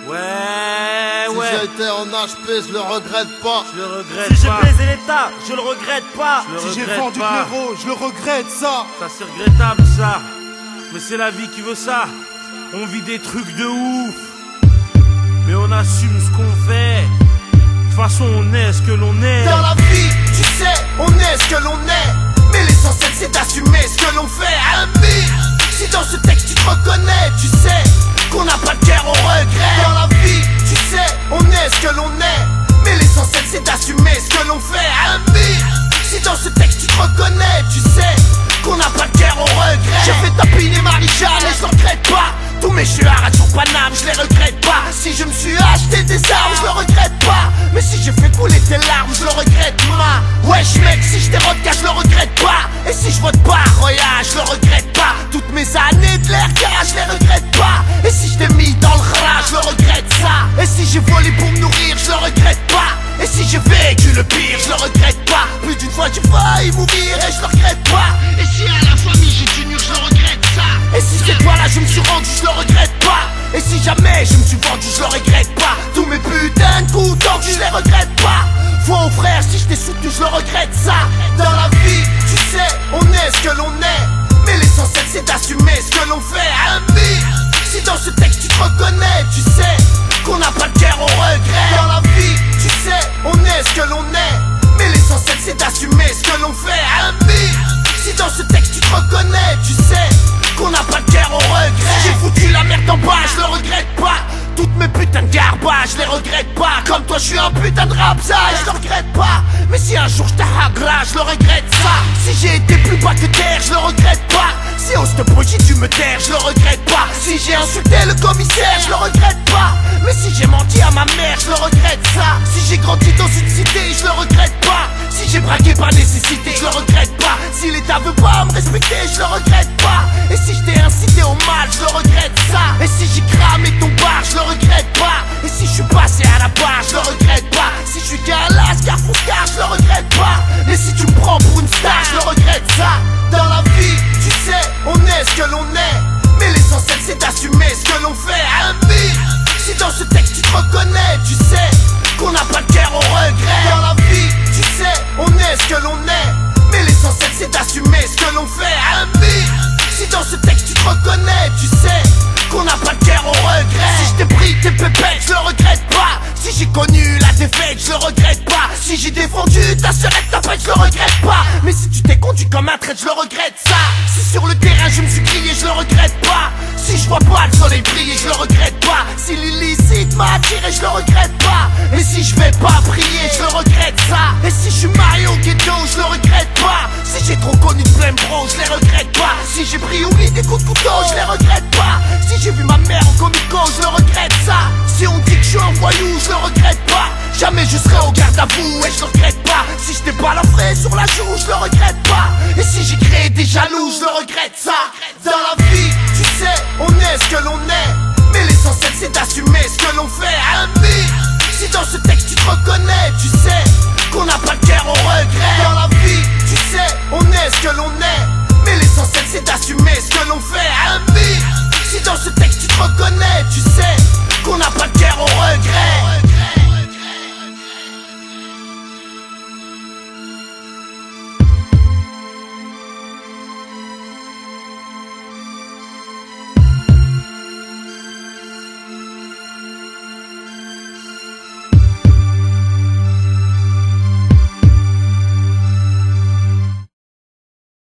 Si j'ai été en HP, je le regrette pas. Je le regrette pas. Si j'ai baisé l'État, je le regrette pas. Si j'ai vendu de l'euro, je le regrette ça. Ça c'est regrettable ça. Mais c'est la vie qui veut ça. On vit des trucs de ouf, mais on assume ce qu'on fait. De toute façon on est ce que l'on est. Dans la vie, tu sais, on est ce que l'on est. Mais l'essentiel c'est d'assumer ce que l'on fait. Ami, si dans ce texte tu te reconnais, tu sais qu'on n'a pas de cœur au regret. Dans la vie, tu sais, on est ce que l'on est. Mais l'essentiel c'est d'assumer ce que l'on fait. Ami, si dans ce texte tu te reconnais, tu sais qu'on n'a pas de cœur au regret. J'ai fait tapiner Marie-Jeanne et je le regrette pas. Tous mes chuards sur Paname, je les regrette pas. Si je me suis acheté des armes, je le regrette pas. Mais si j'ai fait couler tes larmes, je le regrette ma. Wesh mec, si je dérote je le regrette pas. Et si je vote pas Roya, je le regrette pas. Toutes mes années de l'air je les regrette pas. Et si je t'ai mis dans le rat, je le regrette ça. Et si j'ai volé pour me nourrir, je le regrette pas. Et si j'ai vécu le pire, je le regrette pas. Plus d'une fois j'ai failli mourir et je le regrette pas. Et si à la famille j'ai du mur, je le regrette ça. Et si cette fois-là je me suis rendu, je le regrette pas. Et si jamais je me suis vendu, je le regrette pas. Tous mes putains de coups tendus, je les regrette pas. Foi aux frères, si je t'ai soutenu, je le regrette ça. Dans la vie, tu sais, on est ce que l'on est. Mais l'essentiel c'est d'assumer ce que l'on fait. Ami, si dans ce texte tu te reconnais, tu sais qu'on n'a pas de cœur au regret. Dans la vie, tu sais, on est ce que l'on est. Mais l'essentiel c'est d'assumer ce que l'on fait. Ami, si dans ce texte tu te reconnais, tu sais qu'on n'a pas de cœur au regret. Si j'ai foutu la merde en bas, je le regrette pas. Toutes mes putains de garbages, je les regrette pas. Comme toi je suis un putain de rapsa, je le regrette pas. Mais si un jour je t'agra, je le regrette ça. Si j'ai été plus bas que terre, je le regrette pas. Si au stop j'ai dû me taire, je le regrette pas. Si j'ai insulté le commissaire, je le regrette pas. Mais si j'ai menti à ma mère, je le regrette ça. Si j'ai grandi dans une cité, je le regrette pas. Si j'ai braqué par nécessité, je le regrette pas. Si l'État veut pas me respecter, je le regrette pas. Et si je t'ai incité au mal, je le regrette ça. Et si j'ai cramé ton bar, je le regrette pas. Et si je suis passé à la barre, je le regrette pas. Si je suis qu'un lascar fouscar, je le regrette pas. Et si tu me prends pour une star, je le regrette ça. Dans la vie, tu sais, on est ce que l'on est. Mais l'essentiel c'est d'assumer ce que l'on fait. Ami, si dans ce texte tu te reconnais, tu sais qu'on n'a pas de cœur au regret. Dans la vie, tu sais, on est ce que l'on est. Mais l'essentiel c'est d'assumer ce que l'on fait. Ami, si dans ce texte tu te reconnais, tu sais qu'on n'a pas de cœur au regret. Si je t'ai pris tes pépettes, je le regrette pas. Si j'ai connu la défaite, je le regrette pas. Si j'ai défendu ta sœurette, ta pète, je le regrette pas. Mais si tu t'es conduit comme un traître, je le regrette ça. Si sur le terrain je me suis crié, je le regrette pas. Si je vois pas le soleil briller, je le regrette pas. Si l'illicite m'a attiré, je le regrette pas. Et si je vais pas prier, je le regrette ça. Et si je suis marié au ghetto, je le regrette pas. Si j'ai trop connu de plein bro, je les regrette pas. Si j'ai pris ou mis des coups de couteau, je les regrette pas. Si j'ai vu ma mère en comico, je le regrette ça. Si on dit que je suis un voyou, je le regrette pas. Jamais je serai au garde à vous et je le regrette pas. Si je t'ai pas la fraie sur la joue, je le regrette pas. Et si j'ai créé des jaloux, je le regrette ça. Dans la vie, tu sais, on est ce que l'on est. Mais l'essentiel c'est d'assumer ce que l'on fait. Ami, si dans ce texte tu te reconnais, tu sais